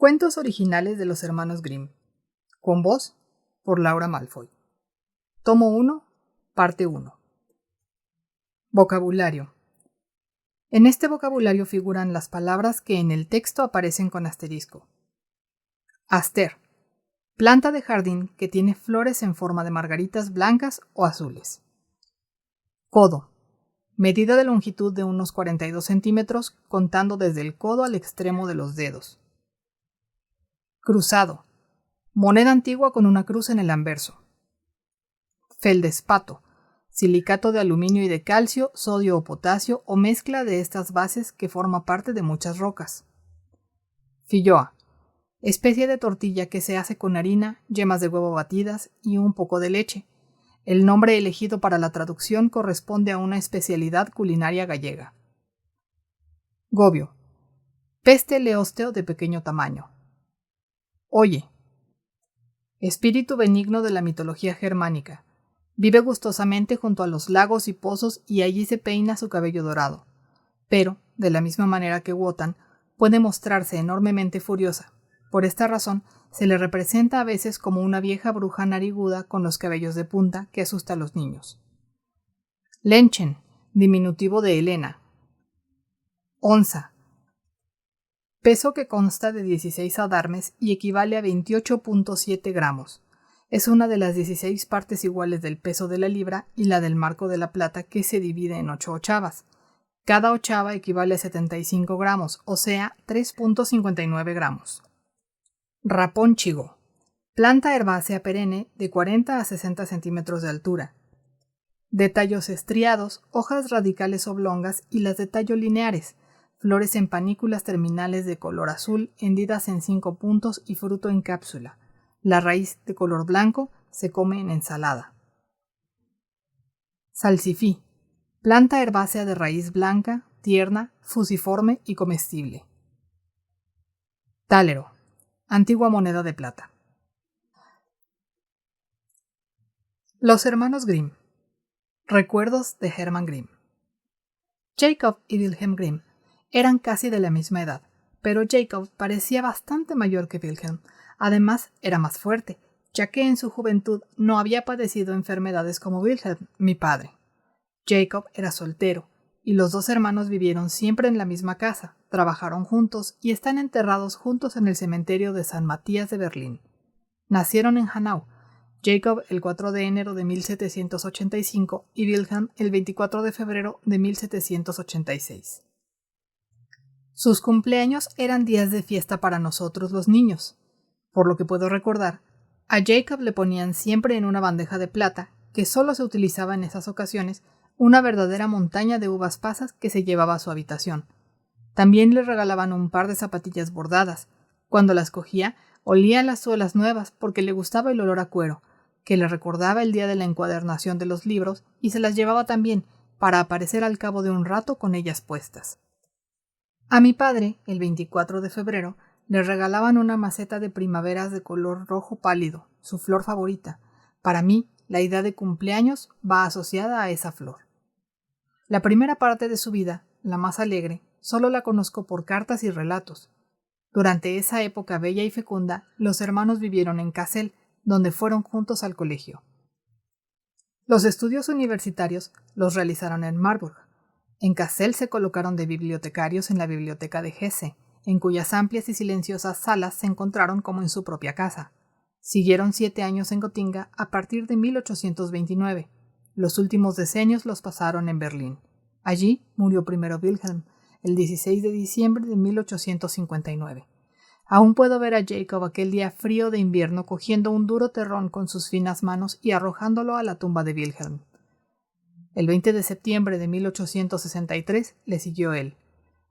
Cuentos originales de los hermanos Grimm. Con voz por Laura Malfoy. Tomo 1, parte 1. Vocabulario. En este vocabulario figuran las palabras que en el texto aparecen con asterisco. Aster. Planta de jardín que tiene flores en forma de margaritas blancas o azules. Codo. Medida de longitud de unos 42 centímetros contando desde el codo al extremo de los dedos. Cruzado. Moneda antigua con una cruz en el anverso. Feldespato. Silicato de aluminio y de calcio, sodio o potasio o mezcla de estas bases que forma parte de muchas rocas. Filloa. Especie de tortilla que se hace con harina, yemas de huevo batidas y un poco de leche. El nombre elegido para la traducción corresponde a una especialidad culinaria gallega. Gobio. Peste leósteo de pequeño tamaño. Oye. Espíritu benigno de la mitología germánica. Vive gustosamente junto a los lagos y pozos y allí se peina su cabello dorado. Pero, de la misma manera que Wotan, puede mostrarse enormemente furiosa. Por esta razón, se le representa a veces como una vieja bruja nariguda con los cabellos de punta que asusta a los niños. Lenchen, diminutivo de Helena. Onza. Peso que consta de 16 adarmes y equivale a 28.7 gramos. Es una de las 16 partes iguales del peso de la libra y la del marco de la plata que se divide en 8 ochavas. Cada ochava equivale a 75 gramos, o sea, 3.59 gramos. Rapónchigo. Planta herbácea perenne de 40 a 60 centímetros de altura. De tallos estriados, hojas radicales oblongas y las de tallo lineares. Flores en panículas terminales de color azul, hendidas en 5 puntos y fruto en cápsula. La raíz, de color blanco, se come en ensalada. Salsifí. Planta herbácea de raíz blanca, tierna, fusiforme y comestible. Tálero. Antigua moneda de plata. Los hermanos Grimm. Recuerdos de Hermann Grimm. Jacob y Wilhelm Grimm eran casi de la misma edad, pero Jacob parecía bastante mayor que Wilhelm. Además, era más fuerte, ya que en su juventud no había padecido enfermedades como Wilhelm, mi padre. Jacob era soltero, y los dos hermanos vivieron siempre en la misma casa, trabajaron juntos y están enterrados juntos en el cementerio de San Matías de Berlín. Nacieron en Hanau, Jacob el 4 de enero de 1785 y Wilhelm el 24 de febrero de 1786. Sus cumpleaños eran días de fiesta para nosotros los niños. Por lo que puedo recordar, a Jacob le ponían siempre en una bandeja de plata, que solo se utilizaba en esas ocasiones, una verdadera montaña de uvas pasas que se llevaba a su habitación. También le regalaban un par de zapatillas bordadas. Cuando las cogía, olía las suelas nuevas porque le gustaba el olor a cuero, que le recordaba el día de la encuadernación de los libros y se las llevaba también para aparecer al cabo de un rato con ellas puestas. A mi padre, el 24 de febrero, le regalaban una maceta de primaveras de color rojo pálido, su flor favorita. Para mí, la idea de cumpleaños va asociada a esa flor. La primera parte de su vida, la más alegre, solo la conozco por cartas y relatos. Durante esa época bella y fecunda, los hermanos vivieron en Kassel, donde fueron juntos al colegio. Los estudios universitarios los realizaron en Marburg. En Kassel se colocaron de bibliotecarios en la biblioteca de Hesse, en cuyas amplias y silenciosas salas se encontraron como en su propia casa. Siguieron 7 años en Gotinga a partir de 1829. Los últimos decenios los pasaron en Berlín. Allí murió primero Wilhelm, el 16 de diciembre de 1859. Aún puedo ver a Jacob aquel día frío de invierno cogiendo un duro terrón con sus finas manos y arrojándolo a la tumba de Wilhelm. El 20 de septiembre de 1863 le siguió él.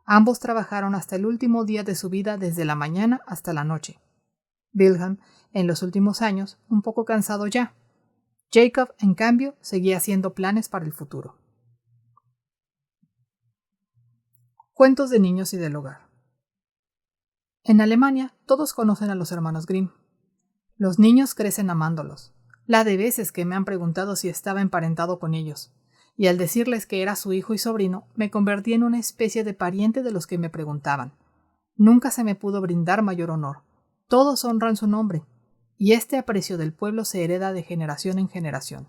Ambos trabajaron hasta el último día de su vida desde la mañana hasta la noche. Wilhelm, en los últimos años, un poco cansado ya. Jacob, en cambio, seguía haciendo planes para el futuro. Cuentos de niños y del hogar. En Alemania, todos conocen a los hermanos Grimm. Los niños crecen amándolos. La de veces que me han preguntado si estaba emparentado con ellos. Y al decirles que era su hijo y sobrino, me convertí en una especie de pariente de los que me preguntaban. Nunca se me pudo brindar mayor honor. Todos honran su nombre, y este aprecio del pueblo se hereda de generación en generación.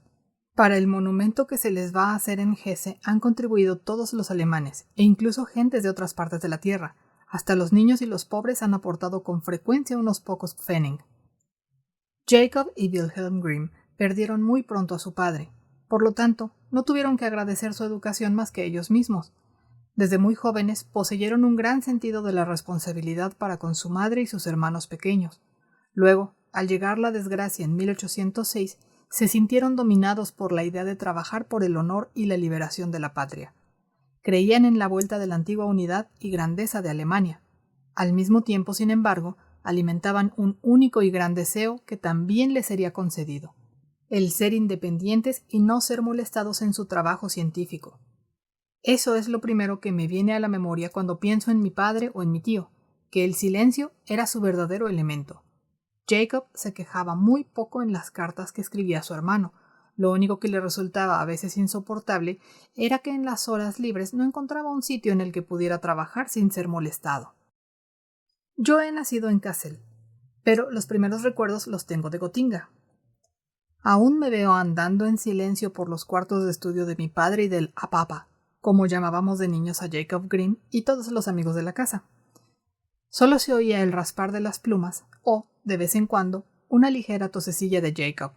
Para el monumento que se les va a hacer en Hesse han contribuido todos los alemanes, e incluso gentes de otras partes de la tierra. Hasta los niños y los pobres han aportado con frecuencia unos pocos Pfennig. Jacob y Wilhelm Grimm perdieron muy pronto a su padre. Por lo tanto, no tuvieron que agradecer su educación más que ellos mismos. Desde muy jóvenes poseyeron un gran sentido de la responsabilidad para con su madre y sus hermanos pequeños. Luego, al llegar la desgracia en 1806, se sintieron dominados por la idea de trabajar por el honor y la liberación de la patria. Creían en la vuelta de la antigua unidad y grandeza de Alemania. Al mismo tiempo, sin embargo, alimentaban un único y gran deseo que también les sería concedido: el ser independientes y no ser molestados en su trabajo científico. Eso es lo primero que me viene a la memoria cuando pienso en mi padre o en mi tío, que el silencio era su verdadero elemento. Jacob se quejaba muy poco en las cartas que escribía a su hermano. Lo único que le resultaba a veces insoportable era que en las horas libres no encontraba un sitio en el que pudiera trabajar sin ser molestado. Yo he nacido en Kassel, pero los primeros recuerdos los tengo de Gotinga. Aún me veo andando en silencio por los cuartos de estudio de mi padre y del apapa, como llamábamos de niños a Jacob Grimm y todos los amigos de la casa. Solo se oía el raspar de las plumas o, de vez en cuando, una ligera tosecilla de Jacob.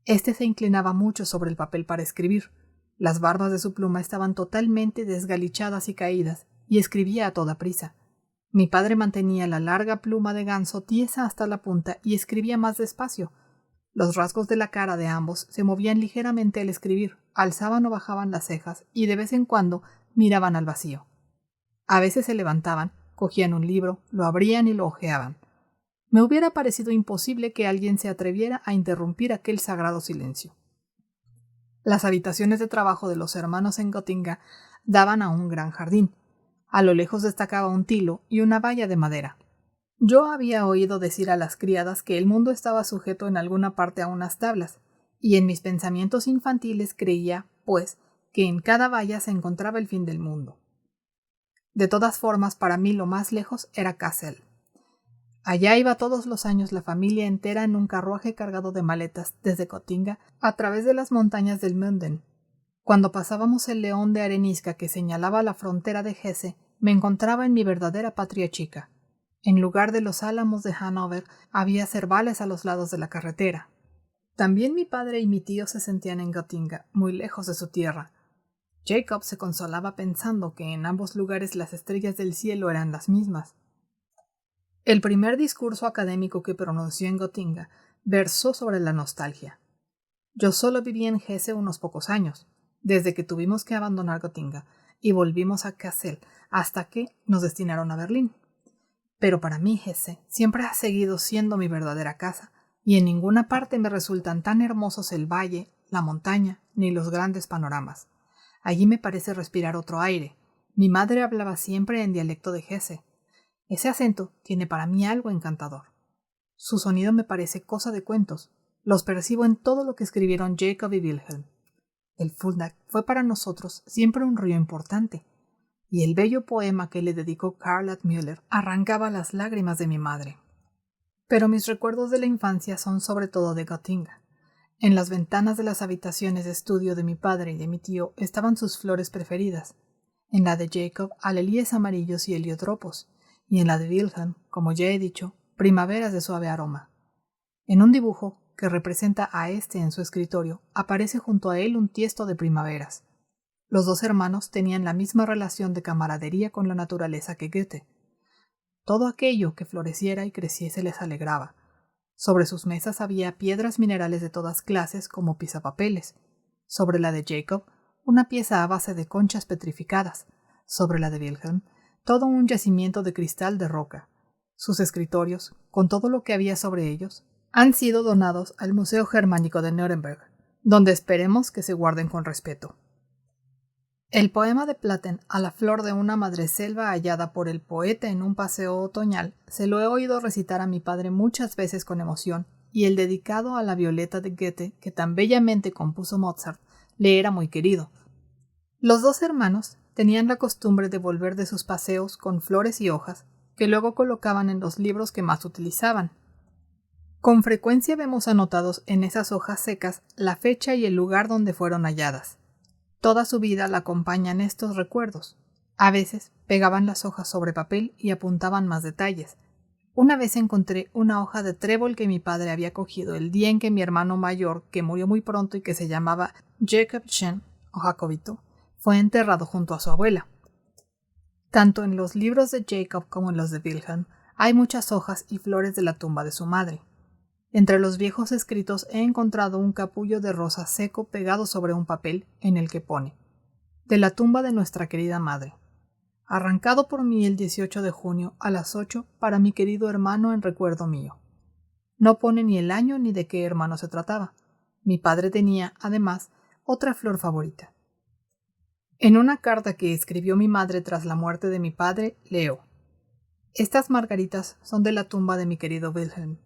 Este se inclinaba mucho sobre el papel para escribir. Las barbas de su pluma estaban totalmente desgalichadas y caídas, y escribía a toda prisa. Mi padre mantenía la larga pluma de ganso tiesa hasta la punta y escribía más despacio. Los rasgos de la cara de ambos se movían ligeramente al escribir, alzaban o bajaban las cejas y de vez en cuando miraban al vacío. A veces se levantaban, cogían un libro, lo abrían y lo hojeaban. Me hubiera parecido imposible que alguien se atreviera a interrumpir aquel sagrado silencio. Las habitaciones de trabajo de los hermanos en Gotinga daban a un gran jardín. A lo lejos destacaba un tilo y una valla de madera. Yo había oído decir a las criadas que el mundo estaba sujeto en alguna parte a unas tablas, y en mis pensamientos infantiles creía, pues, que en cada valla se encontraba el fin del mundo. De todas formas, para mí lo más lejos era Kassel. Allá iba todos los años la familia entera en un carruaje cargado de maletas desde Gotinga a través de las montañas del Münden. Cuando pasábamos el león de arenisca que señalaba la frontera de Hesse, me encontraba en mi verdadera patria chica. En lugar de los álamos de Hannover, había cervales a los lados de la carretera. También mi padre y mi tío se sentían en Gotinga, muy lejos de su tierra. Jacob se consolaba pensando que en ambos lugares las estrellas del cielo eran las mismas. El primer discurso académico que pronunció en Gotinga versó sobre la nostalgia. Yo solo viví en Hesse unos pocos años, desde que tuvimos que abandonar Gotinga y volvimos a Kassel hasta que nos destinaron a Berlín. Pero para mí Hesse siempre ha seguido siendo mi verdadera casa, y en ninguna parte me resultan tan hermosos el valle, la montaña, ni los grandes panoramas. Allí me parece respirar otro aire. Mi madre hablaba siempre en dialecto de Hesse. Ese acento tiene para mí algo encantador. Su sonido me parece cosa de cuentos. Los percibo en todo lo que escribieron Jacob y Wilhelm. El Fulda fue para nosotros siempre un río importante, y el bello poema que le dedicó Karl Müller arrancaba las lágrimas de mi madre. Pero mis recuerdos de la infancia son sobre todo de Gotinga. En las ventanas de las habitaciones de estudio de mi padre y de mi tío estaban sus flores preferidas. En la de Jacob, alelíes amarillos y heliotropos, y en la de Wilhelm, como ya he dicho, primaveras de suave aroma. En un dibujo que representa a este en su escritorio, aparece junto a él un tiesto de primaveras. Los dos hermanos tenían la misma relación de camaradería con la naturaleza que Goethe. Todo aquello que floreciera y creciese les alegraba. Sobre sus mesas había piedras minerales de todas clases como pisapapeles. Sobre la de Jacob, una pieza a base de conchas petrificadas. Sobre la de Wilhelm, todo un yacimiento de cristal de roca. Sus escritorios, con todo lo que había sobre ellos, han sido donados al Museo Germánico de Nuremberg, donde esperemos que se guarden con respeto. El poema de Platen a la flor de una madreselva hallada por el poeta en un paseo otoñal se lo he oído recitar a mi padre muchas veces con emoción, y el dedicado a la violeta de Goethe, que tan bellamente compuso Mozart, le era muy querido. Los dos hermanos tenían la costumbre de volver de sus paseos con flores y hojas, que luego colocaban en los libros que más utilizaban. Con frecuencia vemos anotados en esas hojas secas la fecha y el lugar donde fueron halladas. Toda su vida la acompañan estos recuerdos. A veces pegaban las hojas sobre papel y apuntaban más detalles. Una vez encontré una hoja de trébol que mi padre había cogido el día en que mi hermano mayor, que murió muy pronto y que se llamaba Jacob Shen, o Jacobito, fue enterrado junto a su abuela. Tanto en los libros de Jacob como en los de Wilhelm hay muchas hojas y flores de la tumba de su madre. Entre los viejos escritos he encontrado un capullo de rosa seco pegado sobre un papel en el que pone: de la tumba de nuestra querida madre. Arrancado por mí el 18 de junio a las 8 para mi querido hermano en recuerdo mío. No pone ni el año ni de qué hermano se trataba. Mi padre tenía, además, otra flor favorita. En una carta que escribió mi madre tras la muerte de mi padre, leo: estas margaritas son de la tumba de mi querido Wilhelm.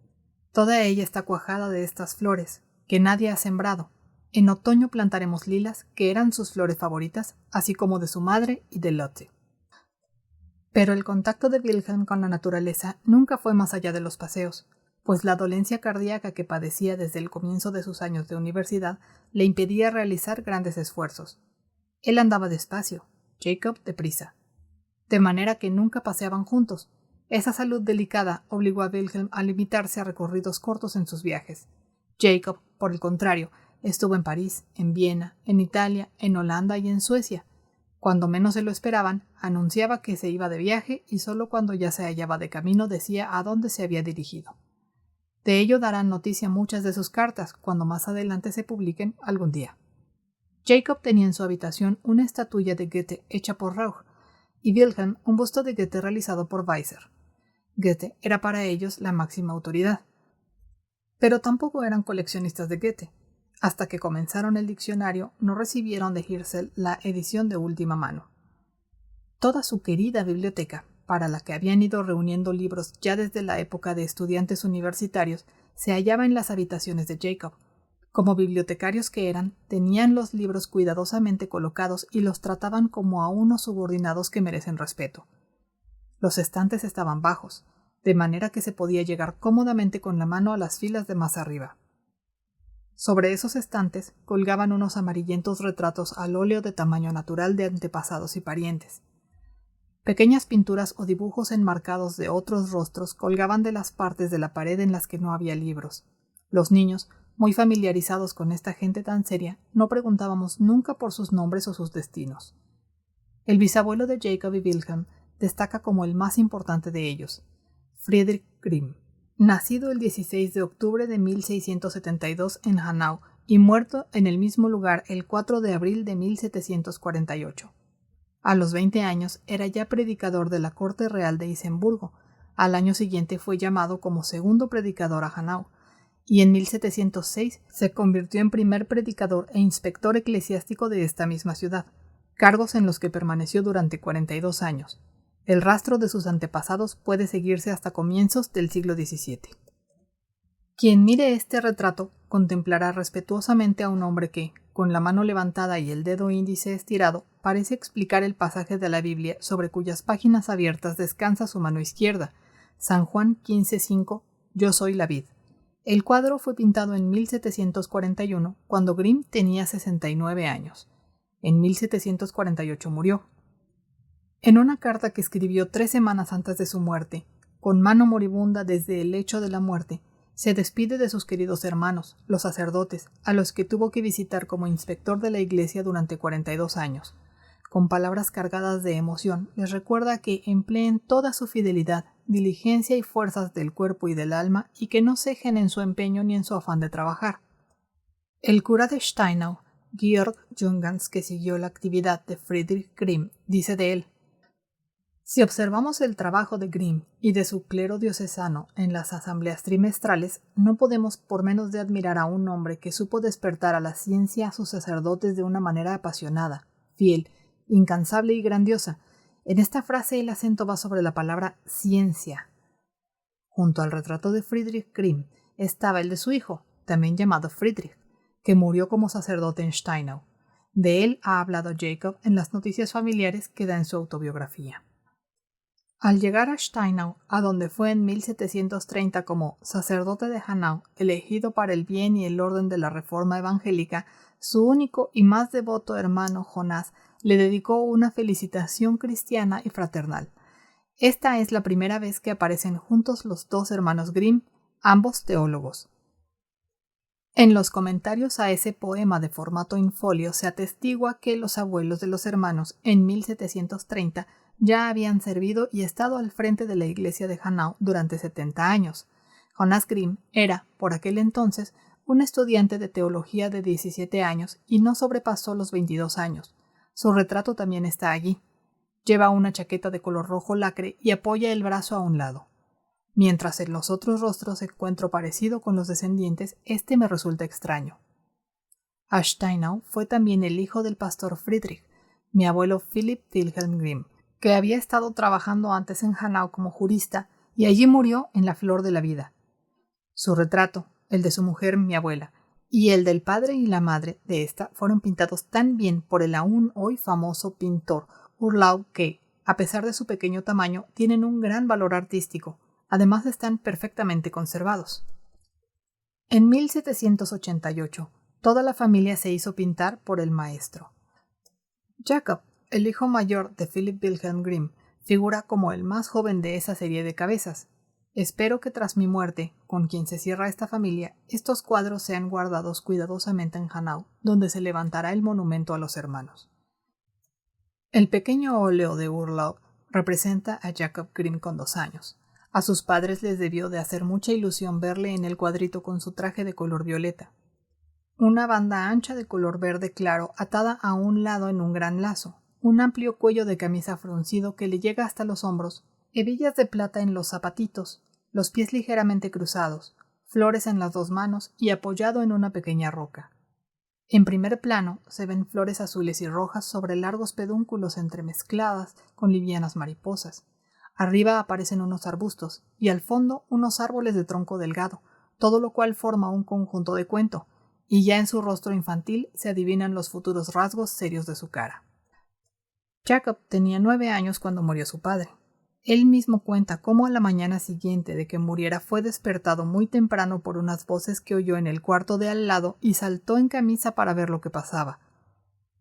Toda ella está cuajada de estas flores, que nadie ha sembrado. En otoño plantaremos lilas, que eran sus flores favoritas, así como de su madre y de Lotte. Pero el contacto de Wilhelm con la naturaleza nunca fue más allá de los paseos, pues la dolencia cardíaca que padecía desde el comienzo de sus años de universidad le impedía realizar grandes esfuerzos. Él andaba despacio, Jacob deprisa, de manera que nunca paseaban juntos. Esa salud delicada obligó a Wilhelm a limitarse a recorridos cortos en sus viajes. Jacob, por el contrario, estuvo en París, en Viena, en Italia, en Holanda y en Suecia. Cuando menos se lo esperaban, anunciaba que se iba de viaje y solo cuando ya se hallaba de camino decía a dónde se había dirigido. De ello darán noticia muchas de sus cartas cuando más adelante se publiquen algún día. Jacob tenía en su habitación una estatuilla de Goethe hecha por Rauch y Wilhelm un busto de Goethe realizado por Weiser. Goethe era para ellos la máxima autoridad. Pero tampoco eran coleccionistas de Goethe. Hasta que comenzaron el diccionario, no recibieron de Hirzel la edición de última mano. Toda su querida biblioteca, para la que habían ido reuniendo libros ya desde la época de estudiantes universitarios, se hallaba en las habitaciones de Jacob. Como bibliotecarios que eran, tenían los libros cuidadosamente colocados y los trataban como a unos subordinados que merecen respeto. Los estantes estaban bajos, de manera que se podía llegar cómodamente con la mano a las filas de más arriba. Sobre esos estantes colgaban unos amarillentos retratos al óleo de tamaño natural de antepasados y parientes. Pequeñas pinturas o dibujos enmarcados de otros rostros colgaban de las partes de la pared en las que no había libros. Los niños, muy familiarizados con esta gente tan seria, no preguntábamos nunca por sus nombres o sus destinos. El bisabuelo de Jacob y Wilhelm destaca como el más importante de ellos, Friedrich Grimm, nacido el 16 de octubre de 1672 en Hanau y muerto en el mismo lugar el 4 de abril de 1748. A los 20 años era ya predicador de la corte real de Isenburgo. Al año siguiente fue llamado como segundo predicador a Hanau, y en 1706 se convirtió en primer predicador e inspector eclesiástico de esta misma ciudad, cargos en los que permaneció durante 42 años. El rastro de sus antepasados puede seguirse hasta comienzos del siglo XVII. Quien mire este retrato contemplará respetuosamente a un hombre que, con la mano levantada y el dedo índice estirado, parece explicar el pasaje de la Biblia sobre cuyas páginas abiertas descansa su mano izquierda, San Juan 15:5, Yo soy la vid. El cuadro fue pintado en 1741, cuando Grimm tenía 69 años. En 1748 murió. En una carta que escribió 3 semanas antes de su muerte, con mano moribunda desde el lecho de la muerte, se despide de sus queridos hermanos, los sacerdotes, a los que tuvo que visitar como inspector de la iglesia durante 42 años. Con palabras cargadas de emoción, les recuerda que empleen toda su fidelidad, diligencia y fuerzas del cuerpo y del alma y que no cejen en su empeño ni en su afán de trabajar. El cura de Steinau, Georg Jungans, que siguió la actividad de Friedrich Grimm, dice de él: si observamos el trabajo de Grimm y de su clero diocesano en las asambleas trimestrales, no podemos por menos de admirar a un hombre que supo despertar a la ciencia a sus sacerdotes de una manera apasionada, fiel, incansable y grandiosa. En esta frase el acento va sobre la palabra ciencia. Junto al retrato de Friedrich Grimm estaba el de su hijo, también llamado Friedrich, que murió como sacerdote en Steinau. De él ha hablado Jacob en las noticias familiares que da en su autobiografía. Al llegar a Steinau, a donde fue en 1730 como sacerdote de Hanau, elegido para el bien y el orden de la reforma evangélica, su único y más devoto hermano Jonás le dedicó una felicitación cristiana y fraternal. Esta es la primera vez que aparecen juntos los dos hermanos Grimm, ambos teólogos. En los comentarios a ese poema de formato infolio se atestigua que los abuelos de los hermanos en 1730 ya habían servido y estado al frente de la iglesia de Hanau durante 70 años. Jonas Grimm era, por aquel entonces, un estudiante de teología de 17 años y no sobrepasó los 22 años. Su retrato también está allí. Lleva una chaqueta de color rojo lacre y apoya el brazo a un lado. Mientras en los otros rostros encuentro parecido con los descendientes, este me resulta extraño. A Steinau fue también el hijo del pastor Friedrich, mi abuelo Philipp Wilhelm Grimm, que había estado trabajando antes en Hanau como jurista y allí murió en la flor de la vida. Su retrato, el de su mujer, mi abuela, y el del padre y la madre de ésta fueron pintados tan bien por el aún hoy famoso pintor Urlaub que, a pesar de su pequeño tamaño, tienen un gran valor artístico. Además están perfectamente conservados. En 1788, toda la familia se hizo pintar por el maestro. Jacob, el hijo mayor de Philipp Wilhelm Grimm, figura como el más joven de esa serie de cabezas. Espero que tras mi muerte, con quien se cierra esta familia, estos cuadros sean guardados cuidadosamente en Hanau, donde se levantará el monumento a los hermanos. El pequeño óleo de Urlaub representa a Jacob Grimm con 2 años. A sus padres les debió de hacer mucha ilusión verle en el cuadrito con su traje de color violeta. Una banda ancha de color verde claro atada a un lado en un gran lazo, un amplio cuello de camisa fruncido que le llega hasta los hombros, hebillas de plata en los zapatitos, los pies ligeramente cruzados, flores en las 2 manos y apoyado en una pequeña roca. En primer plano se ven flores azules y rojas sobre largos pedúnculos entremezcladas con livianas mariposas. Arriba aparecen unos arbustos y al fondo unos árboles de tronco delgado, todo lo cual forma un conjunto de cuento, y ya en su rostro infantil se adivinan los futuros rasgos serios de su cara. Jacob tenía 9 años cuando murió su padre. Él mismo cuenta cómo a la mañana siguiente de que muriera fue despertado muy temprano por unas voces que oyó en el cuarto de al lado y saltó en camisa para ver lo que pasaba.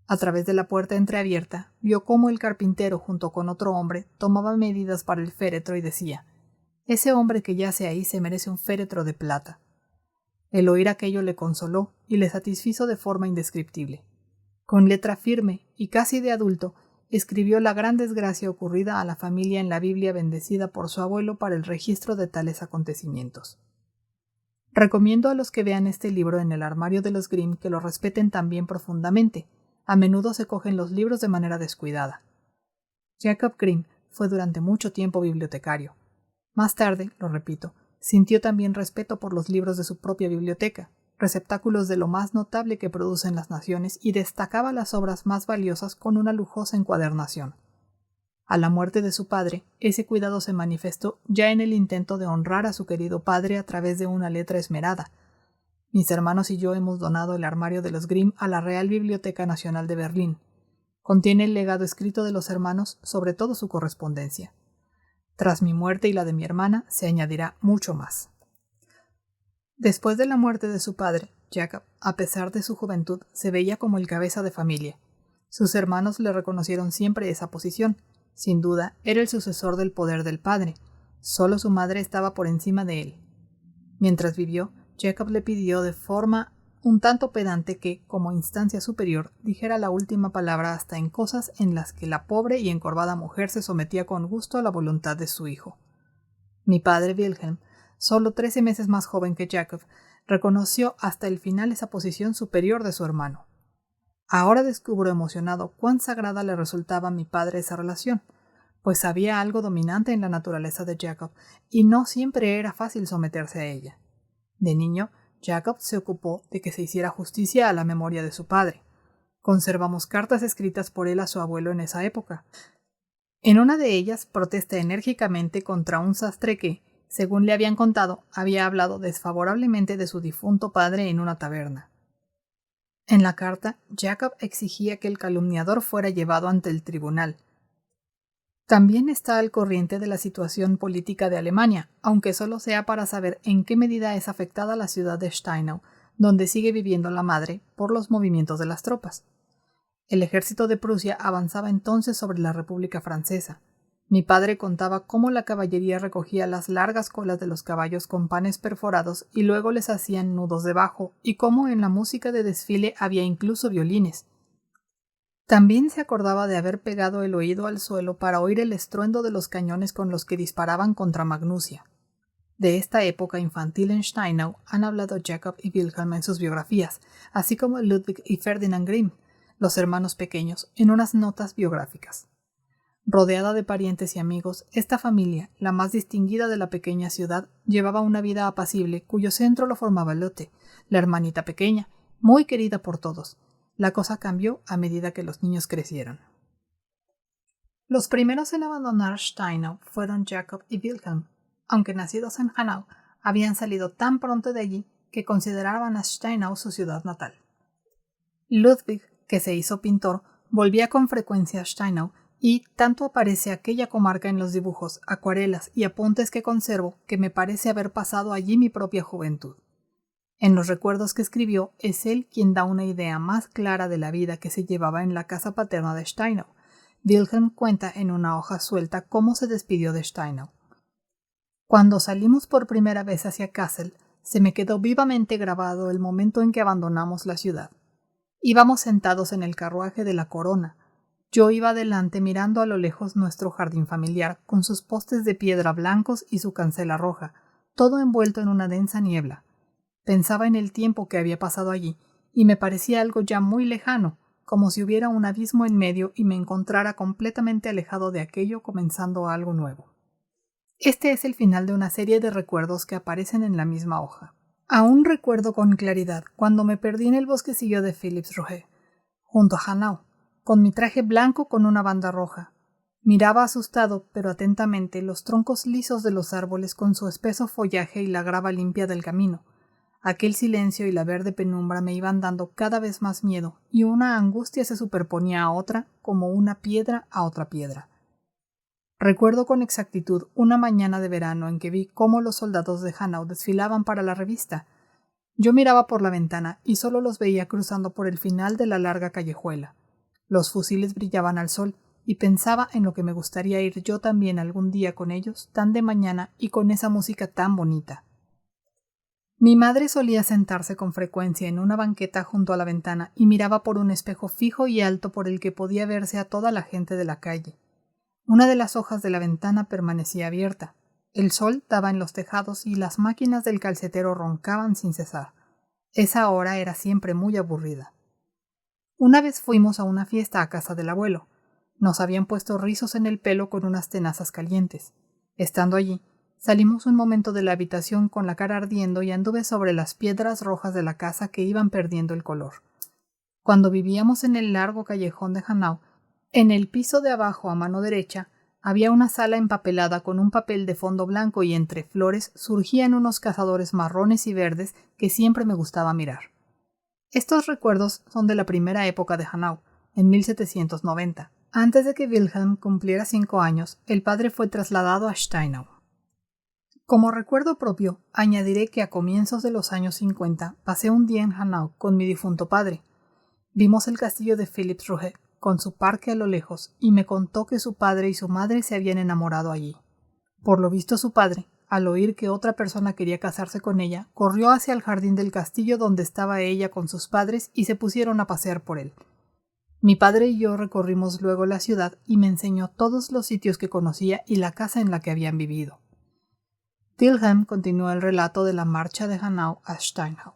A través de la puerta entreabierta, vio cómo el carpintero junto con otro hombre tomaba medidas para el féretro y decía: «Ese hombre que yace ahí se merece un féretro de plata». El oír aquello le consoló y le satisfizo de forma indescriptible. Con letra firme y casi de adulto, escribió la gran desgracia ocurrida a la familia en la Biblia bendecida por su abuelo para el registro de tales acontecimientos. Recomiendo a los que vean este libro en el armario de los Grimm que lo respeten también profundamente. A menudo se cogen los libros de manera descuidada. Jacob Grimm fue durante mucho tiempo bibliotecario. Más tarde, lo repito, sintió también respeto por los libros de su propia biblioteca, receptáculos de lo más notable que producen las naciones, y destacaba las obras más valiosas con una lujosa encuadernación. A la muerte de su padre, ese cuidado se manifestó ya en el intento de honrar a su querido padre a través de una letra esmerada. Mis hermanos y yo hemos donado el armario de los Grimm a la Real Biblioteca Nacional de Berlín. Contiene el legado escrito de los hermanos, sobre todo su correspondencia. Tras mi muerte y la de mi hermana, se añadirá mucho más. Después de la muerte de su padre, Jacob, a pesar de su juventud, se veía como el cabeza de familia. Sus hermanos le reconocieron siempre esa posición. Sin duda, era el sucesor del poder del padre. Solo su madre estaba por encima de él. Mientras vivió, Jacob le pidió de forma un tanto pedante que, como instancia superior, dijera la última palabra hasta en cosas en las que la pobre y encorvada mujer se sometía con gusto a la voluntad de su hijo. Mi padre Wilhelm, solo 13 meses más joven que Jacob, reconoció hasta el final esa posición superior de su hermano. Ahora descubro emocionado cuán sagrada le resultaba a mi padre esa relación, pues había algo dominante en la naturaleza de Jacob y no siempre era fácil someterse a ella. De niño, Jacob se ocupó de que se hiciera justicia a la memoria de su padre. Conservamos cartas escritas por él a su abuelo en esa época. En una de ellas protesta enérgicamente contra un sastre que, según le habían contado, había hablado desfavorablemente de su difunto padre en una taberna. En la carta, Jacob exigía que el calumniador fuera llevado ante el tribunal. También está al corriente de la situación política de Alemania, aunque solo sea para saber en qué medida es afectada la ciudad de Steinau, donde sigue viviendo la madre, por los movimientos de las tropas. El ejército de Prusia avanzaba entonces sobre la República Francesa. Mi padre contaba cómo la caballería recogía las largas colas de los caballos con panes perforados y luego les hacían nudos debajo, y cómo en la música de desfile había incluso violines. También se acordaba de haber pegado el oído al suelo para oír el estruendo de los cañones con los que disparaban contra Magnusia. De esta época infantil en Steinau han hablado Jacob y Wilhelm en sus biografías, así como Ludwig y Ferdinand Grimm, los hermanos pequeños, en unas notas biográficas. Rodeada de parientes y amigos, esta familia, la más distinguida de la pequeña ciudad, llevaba una vida apacible cuyo centro lo formaba Lotte, la hermanita pequeña, muy querida por todos. La cosa cambió a medida que los niños crecieron. Los primeros en abandonar Steinau fueron Jacob y Wilhelm, aunque nacidos en Hanau, habían salido tan pronto de allí que consideraban a Steinau su ciudad natal. Ludwig, que se hizo pintor, volvía con frecuencia a Steinau y tanto aparece aquella comarca en los dibujos, acuarelas y apuntes que conservo que me parece haber pasado allí mi propia juventud. En los recuerdos que escribió es él quien da una idea más clara de la vida que se llevaba en la casa paterna de Steinau. Wilhelm cuenta en una hoja suelta cómo se despidió de Steinau. Cuando salimos por primera vez hacia Kassel, se me quedó vivamente grabado el momento en que abandonamos la ciudad. Íbamos sentados en el carruaje de la corona. Yo iba adelante mirando a lo lejos nuestro jardín familiar, con sus postes de piedra blancos y su cancela roja, todo envuelto en una densa niebla. Pensaba en el tiempo que había pasado allí, y me parecía algo ya muy lejano, como si hubiera un abismo en medio y me encontrara completamente alejado de aquello, comenzando algo nuevo. Este es el final de una serie de recuerdos que aparecen en la misma hoja. Aún recuerdo con claridad cuando me perdí en el bosquecillo de Philipsruhe, junto a Hanau, con mi traje blanco con una banda roja. Miraba asustado, pero atentamente, los troncos lisos de los árboles con su espeso follaje y la grava limpia del camino. Aquel silencio y la verde penumbra me iban dando cada vez más miedo, y una angustia se superponía a otra, como una piedra a otra piedra. Recuerdo con exactitud una mañana de verano en que vi cómo los soldados de Hanau desfilaban para la revista. Yo miraba por la ventana y solo los veía cruzando por el final de la larga callejuela. Los fusiles brillaban al sol y pensaba en lo que me gustaría ir yo también algún día con ellos, tan de mañana y con esa música tan bonita. Mi madre solía sentarse con frecuencia en una banqueta junto a la ventana y miraba por un espejo fijo y alto por el que podía verse a toda la gente de la calle. Una de las hojas de la ventana permanecía abierta. El sol daba en los tejados y las máquinas del calcetero roncaban sin cesar. Esa hora era siempre muy aburrida. Una vez fuimos a una fiesta a casa del abuelo. Nos habían puesto rizos en el pelo con unas tenazas calientes. Estando allí, salimos un momento de la habitación con la cara ardiendo y anduve sobre las piedras rojas de la casa que iban perdiendo el color. Cuando vivíamos en el largo callejón de Hanau, en el piso de abajo a mano derecha, había una sala empapelada con un papel de fondo blanco y entre flores surgían unos cazadores marrones y verdes que siempre me gustaba mirar. Estos recuerdos son de la primera época de Hanau, en 1790. Antes de que Wilhelm cumpliera 5 años, el padre fue trasladado a Steinau. Como recuerdo propio, añadiré que a comienzos de los años 50 pasé un día en Hanau con mi difunto padre. Vimos el castillo de Philipsruhe, con su parque a lo lejos, y me contó que su padre y su madre se habían enamorado allí. Por lo visto su padre, al oír que otra persona quería casarse con ella, corrió hacia el jardín del castillo donde estaba ella con sus padres y se pusieron a pasear por él. Mi padre y yo recorrimos luego la ciudad y me enseñó todos los sitios que conocía y la casa en la que habían vivido. Wilhelm continuó el relato de la marcha de Hanau a Steinau.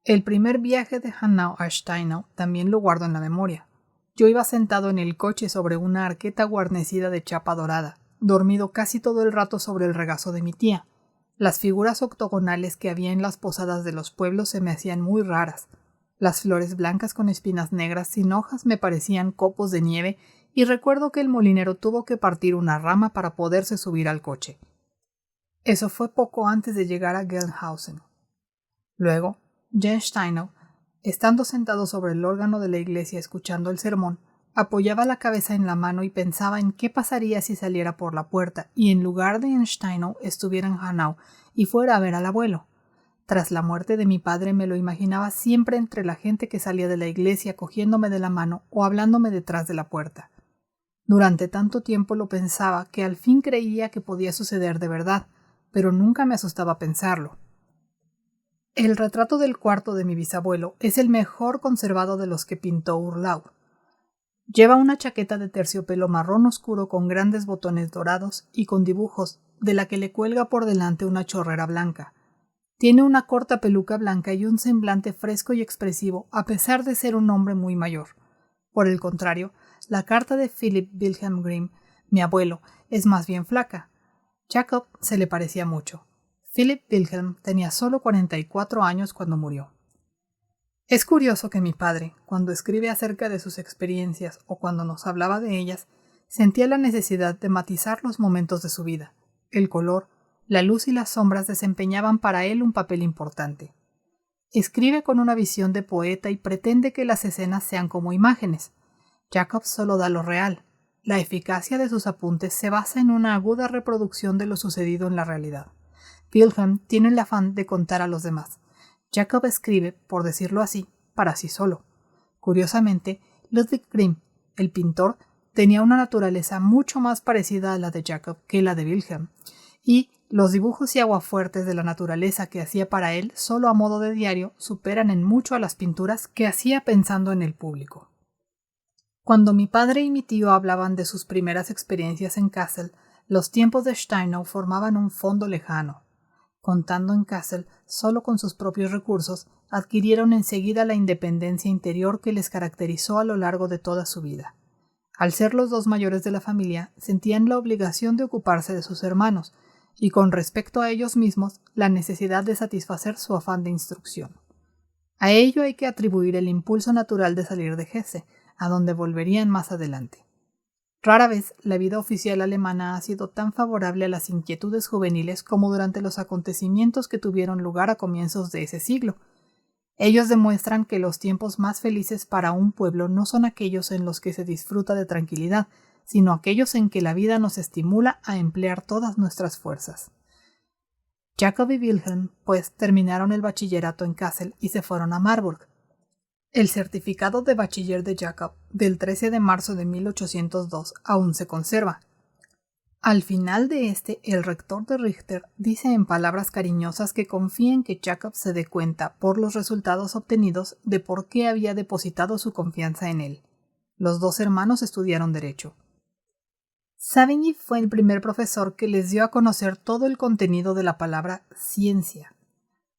El primer viaje de Hanau a Steinau también lo guardo en la memoria. Yo iba sentado en el coche sobre una arqueta guarnecida de chapa dorada, dormido casi todo el rato sobre el regazo de mi tía. Las figuras octogonales que había en las posadas de los pueblos se me hacían muy raras. Las flores blancas con espinas negras sin hojas me parecían copos de nieve y recuerdo que el molinero tuvo que partir una rama para poderse subir al coche. Eso fue poco antes de llegar a Gelnhausen. Luego, ya en Steinau, estando sentado sobre el órgano de la iglesia escuchando el sermón, Apoyaba la cabeza en la mano y pensaba en qué pasaría si saliera por la puerta y en lugar de en Steinau estuviera en Hanau y fuera a ver al abuelo. Tras la muerte de mi padre me lo imaginaba siempre entre la gente que salía de la iglesia cogiéndome de la mano o hablándome detrás de la puerta. Durante tanto tiempo lo pensaba que al fin creía que podía suceder de verdad, pero nunca me asustaba pensarlo. El retrato del cuarto de mi bisabuelo es el mejor conservado de los que pintó Urlau. Lleva una chaqueta de terciopelo marrón oscuro con grandes botones dorados y con dibujos, de la que le cuelga por delante una chorrera blanca. Tiene una corta peluca blanca y un semblante fresco y expresivo, a pesar de ser un hombre muy mayor. Por el contrario, la carta de Philipp Wilhelm Grimm, mi abuelo, es más bien flaca. Jacob se le parecía mucho. Philipp Wilhelm tenía solo 44 años cuando murió. Es curioso que mi padre, cuando escribe acerca de sus experiencias o cuando nos hablaba de ellas, sentía la necesidad de matizar los momentos de su vida. El color, la luz y las sombras desempeñaban para él un papel importante. Escribe con una visión de poeta y pretende que las escenas sean como imágenes. Jacob solo da lo real. La eficacia de sus apuntes se basa en una aguda reproducción de lo sucedido en la realidad. Wilhelm tiene el afán de contar a los demás. Jacob escribe, por decirlo así, para sí solo. Curiosamente, Ludwig Grimm, el pintor, tenía una naturaleza mucho más parecida a la de Jacob que la de Wilhelm, y los dibujos y aguafuertes de la naturaleza que hacía para él solo a modo de diario superan en mucho a las pinturas que hacía pensando en el público. Cuando mi padre y mi tío hablaban de sus primeras experiencias en Kassel, los tiempos de Steinau formaban un fondo lejano. Contando en Kassel solo con sus propios recursos, adquirieron enseguida la independencia interior que les caracterizó a lo largo de toda su vida. Al ser los dos mayores de la familia, sentían la obligación de ocuparse de sus hermanos, y con respecto a ellos mismos, la necesidad de satisfacer su afán de instrucción. A ello hay que atribuir el impulso natural de salir de Hesse, a donde volverían más adelante. Rara vez la vida oficial alemana ha sido tan favorable a las inquietudes juveniles como durante los acontecimientos que tuvieron lugar a comienzos de ese siglo. Ellos demuestran que los tiempos más felices para un pueblo no son aquellos en los que se disfruta de tranquilidad, sino aquellos en que la vida nos estimula a emplear todas nuestras fuerzas. Jacob y Wilhelm, pues, terminaron el bachillerato en Kassel y se fueron a Marburg. El certificado de bachiller de Jacob del 13 de marzo de 1802 aún se conserva. Al final de el rector de Richter dice en palabras cariñosas que confía en que Jacob se dé cuenta por los resultados obtenidos de por qué había depositado su confianza en él. Los dos hermanos estudiaron Derecho. Savigny fue el primer profesor que les dio a conocer todo el contenido de la palabra ciencia.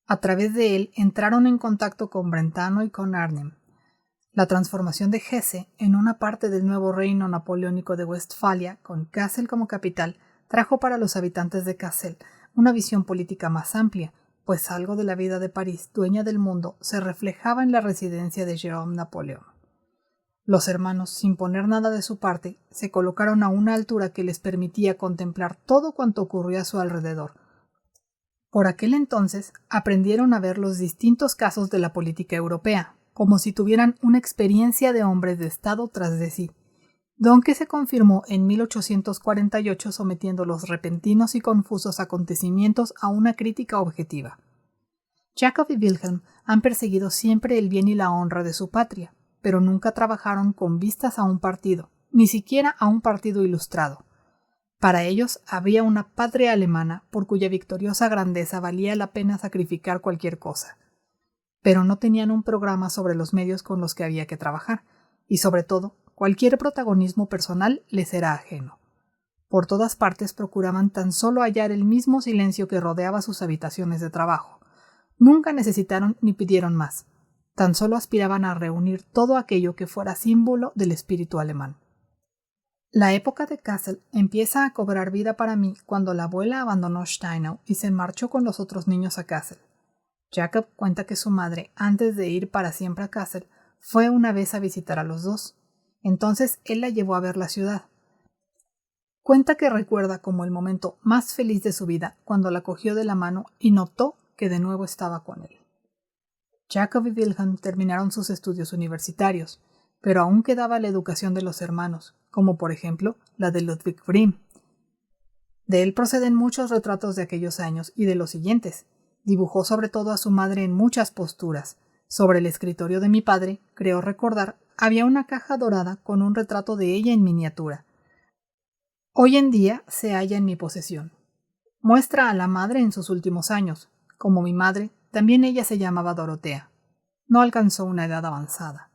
A través de él entraron en contacto con Brentano y con Arnhem. La transformación de Hesse en una parte del nuevo reino napoleónico de Westfalia, con Kassel como capital, trajo para los habitantes de Kassel una visión política más amplia, pues algo de la vida de París, dueña del mundo, se reflejaba en la residencia de Jérôme Napoleón. Los hermanos, sin poner nada de su parte, se colocaron a una altura que les permitía contemplar todo cuanto ocurría a su alrededor. Por aquel entonces aprendieron a ver los distintos casos de la política europea, como si tuvieran una experiencia de hombres de Estado tras de sí, don que se confirmó en 1848 sometiendo los repentinos y confusos acontecimientos a una crítica objetiva. Jacob y Wilhelm han perseguido siempre el bien y la honra de su patria, pero nunca trabajaron con vistas a un partido, ni siquiera a un partido ilustrado. Para ellos había una patria alemana por cuya victoriosa grandeza valía la pena sacrificar cualquier cosa. Pero no tenían un programa sobre los medios con los que había que trabajar, y sobre todo, cualquier protagonismo personal les era ajeno. Por todas partes procuraban tan solo hallar el mismo silencio que rodeaba sus habitaciones de trabajo. Nunca necesitaron ni pidieron más. Tan solo aspiraban a reunir todo aquello que fuera símbolo del espíritu alemán. La época de Kassel empieza a cobrar vida para mí cuando la abuela abandonó Steinau y se marchó con los otros niños a Kassel. Jacob cuenta que su madre, antes de ir para siempre a Kassel, fue una vez a visitar a los dos. Entonces él la llevó a ver la ciudad. Cuenta que recuerda como el momento más feliz de su vida cuando la cogió de la mano y notó que de nuevo estaba con él. Jacob y Wilhelm terminaron sus estudios universitarios, pero aún quedaba la educación de los hermanos, como por ejemplo la de Ludwig Grimm. De él proceden muchos retratos de aquellos años y de los siguientes. Dibujó sobre todo a su madre en muchas posturas. Sobre el escritorio de mi padre, creo recordar, había una caja dorada con un retrato de ella en miniatura. Hoy en día se halla en mi posesión. Muestra a la madre en sus últimos años. Como mi madre, también ella se llamaba Dorotea. No alcanzó una edad avanzada.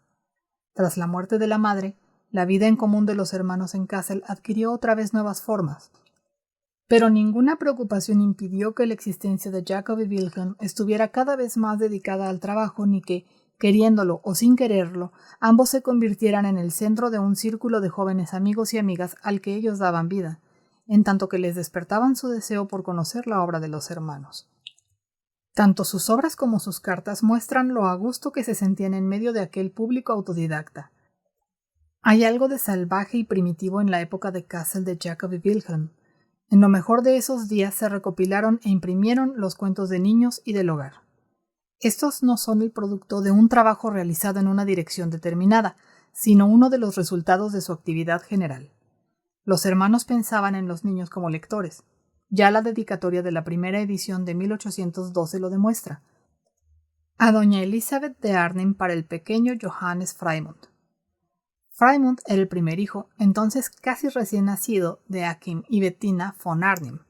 Tras la muerte de la madre, la vida en común de los hermanos en Kassel adquirió otra vez nuevas formas. Pero ninguna preocupación impidió que la existencia de Jacob y Wilhelm estuviera cada vez más dedicada al trabajo ni que, queriéndolo o sin quererlo, ambos se convirtieran en el centro de un círculo de jóvenes amigos y amigas al que ellos daban vida, en tanto que les despertaban su deseo por conocer la obra de los hermanos. Tanto sus obras como sus cartas muestran lo a gusto que se sentían en medio de aquel público autodidacta. Hay algo de salvaje y primitivo en la época de Kassel de Jacob y Wilhelm. En lo mejor de esos días se recopilaron e imprimieron los cuentos de niños y del hogar. Estos no son el producto de un trabajo realizado en una dirección determinada, sino uno de los resultados de su actividad general. Los hermanos pensaban en los niños como lectores. Ya la dedicatoria de la primera edición de 1812 lo demuestra. A doña Elizabeth de Arnim para el pequeño Johannes Frymont. Frymont era el primer hijo, entonces casi recién nacido, de Achim y Bettina von Arnim.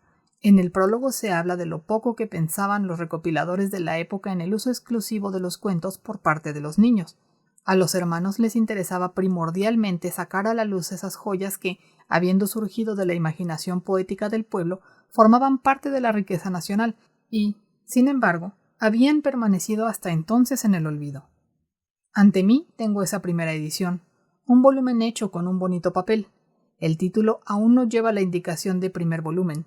En el prólogo se habla de lo poco que pensaban los recopiladores de la época en el uso exclusivo de los cuentos por parte de los niños. A los hermanos les interesaba primordialmente sacar a la luz esas joyas que, habiendo surgido de la imaginación poética del pueblo, formaban parte de la riqueza nacional y, sin embargo, habían permanecido hasta entonces en el olvido. Ante mí tengo esa primera edición. Un volumen hecho con un bonito papel. El título aún no lleva la indicación de primer volumen.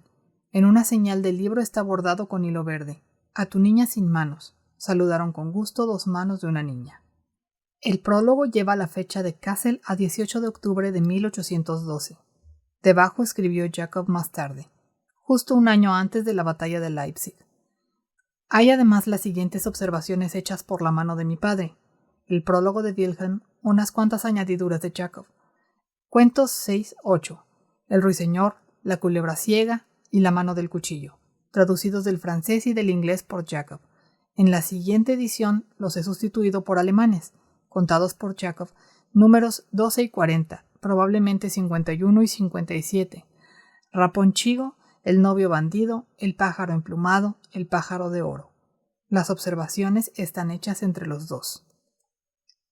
En una señal del libro está bordado con hilo verde. A tu niña sin manos. Saludaron con gusto 2 manos de una niña. El prólogo lleva la fecha de Kassel a 18 de octubre de 1812. Debajo escribió Jacob más tarde, justo un año antes de la batalla de Leipzig. Hay además las siguientes observaciones hechas por la mano de mi padre. El prólogo de Wilhelm, unas cuantas añadiduras de Jacob. Cuentos 6-8. El ruiseñor, la culebra ciega y la mano del cuchillo, traducidos del francés y del inglés por Jacob. En la siguiente edición los he sustituido por alemanes, contados por Jacob, números 12 y 40, probablemente 51 y 57. Raponchigo, el novio bandido, el pájaro emplumado, el pájaro de oro. Las observaciones están hechas entre los dos.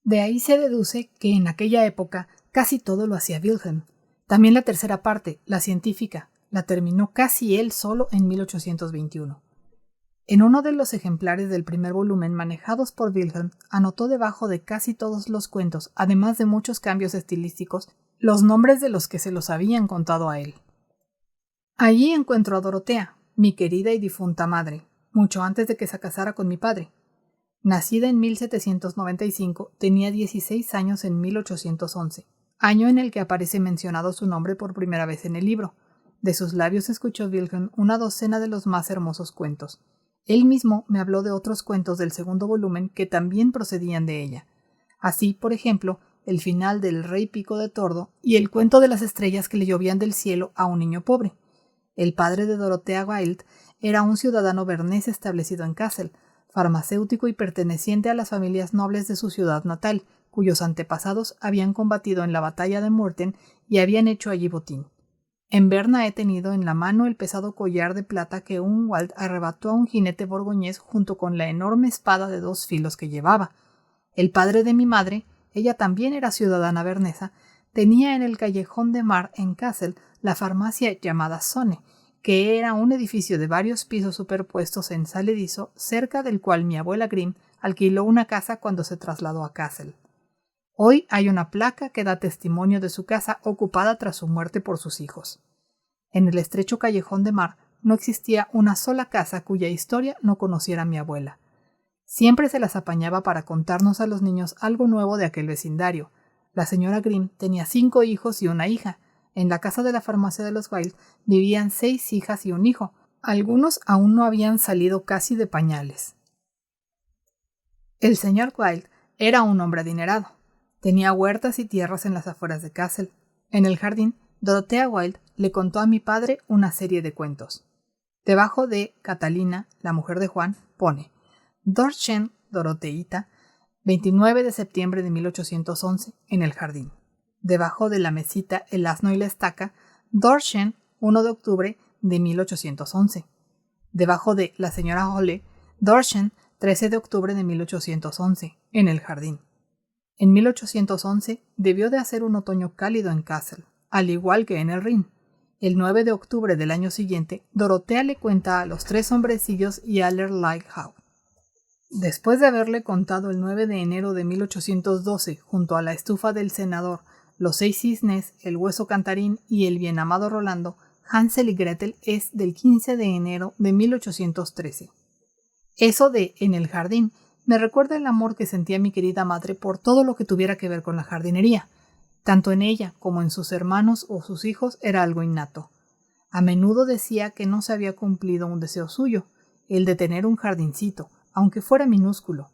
De ahí se deduce que en aquella época casi todo lo hacía Wilhelm. También la tercera parte, la científica, la terminó casi él solo en 1821. En uno de los ejemplares del primer volumen manejados por Wilhelm, anotó debajo de casi todos los cuentos, además de muchos cambios estilísticos, los nombres de los que se los habían contado a él. Allí encuentro a Dorotea, mi querida y difunta madre, mucho antes de que se casara con mi padre. Nacida en 1795, tenía 16 años en 1811, año en el que aparece mencionado su nombre por primera vez en el libro. De sus labios escuchó Wilhelm una docena de los más hermosos cuentos. Él mismo me habló de otros cuentos del segundo volumen que también procedían de ella. Así, por ejemplo, el final del Rey Pico de Tordo y el cuento de las estrellas que le llovían del cielo a un niño pobre. El padre de Dorotea Wild era un ciudadano bernés establecido en Kassel, farmacéutico y perteneciente a las familias nobles de su ciudad natal, cuyos antepasados habían combatido en la batalla de Murten y habían hecho allí botín. En Berna he tenido en la mano el pesado collar de plata que un Wald arrebató a un jinete borgoñés junto con la enorme espada de 2 filos que llevaba. El padre de mi madre, ella también era ciudadana bernesa, tenía en el callejón de Mar en Kassel la farmacia llamada Sonne, que era un edificio de varios pisos superpuestos en saledizo, cerca del cual mi abuela Grimm alquiló una casa cuando se trasladó a Kassel. Hoy hay una placa que da testimonio de su casa ocupada tras su muerte por sus hijos. En el estrecho callejón de Mar no existía una sola casa cuya historia no conociera mi abuela. Siempre se las apañaba para contarnos a los niños algo nuevo de aquel vecindario. La señora Grimm tenía 5 hijos y una hija. En la casa de la farmacia de los Wild vivían 6 hijas y un hijo. Algunos aún no habían salido casi de pañales. El señor Wild era un hombre adinerado. Tenía huertas y tierras en las afueras de Kassel. En el jardín, Dorothea Wilde le contó a mi padre una serie de cuentos. Debajo de Catalina, la mujer de Juan, pone Dorchen, Doroteíta, 29 de septiembre de 1811, en el jardín. Debajo de la mesita El asno y la estaca, Dorchen, 1 de octubre de 1811. Debajo de La señora Holle, Dorchen, 13 de octubre de 1811, en el jardín. En 1811 debió de hacer un otoño cálido en Kassel, al igual que en el Rin. El 9 de octubre del año siguiente, Dorotea le cuenta a los 3 hombrecillos y a Lerlighow. Después de haberle contado el 9 de enero de 1812, junto a la estufa del senador, los 6 cisnes, el hueso cantarín y el bien amado Rolando, Hansel y Gretel es del 15 de enero de 1813. Eso de en el jardín me recuerda el amor que sentía mi querida madre por todo lo que tuviera que ver con la jardinería. Tanto en ella como en sus hermanos o sus hijos era algo innato. A menudo decía que no se había cumplido un deseo suyo, el de tener un jardincito, aunque fuera minúsculo.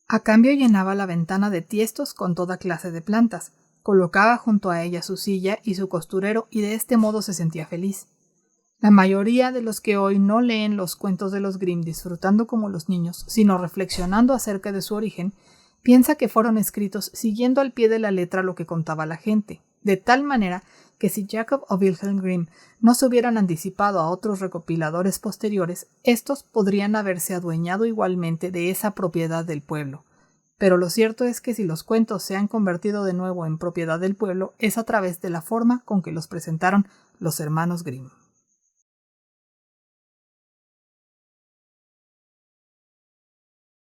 A cambio llenaba la ventana de tiestos con toda clase de plantas, colocaba junto a ella su silla y su costurero y de este modo se sentía feliz. La mayoría de los que hoy no leen los cuentos de los Grimm disfrutando como los niños, sino reflexionando acerca de su origen, piensa que fueron escritos siguiendo al pie de la letra lo que contaba la gente, de tal manera que si Jacob o Wilhelm Grimm no se hubieran anticipado a otros recopiladores posteriores, estos podrían haberse adueñado igualmente de esa propiedad del pueblo. Pero lo cierto es que si los cuentos se han convertido de nuevo en propiedad del pueblo, es a través de la forma con que los presentaron los hermanos Grimm.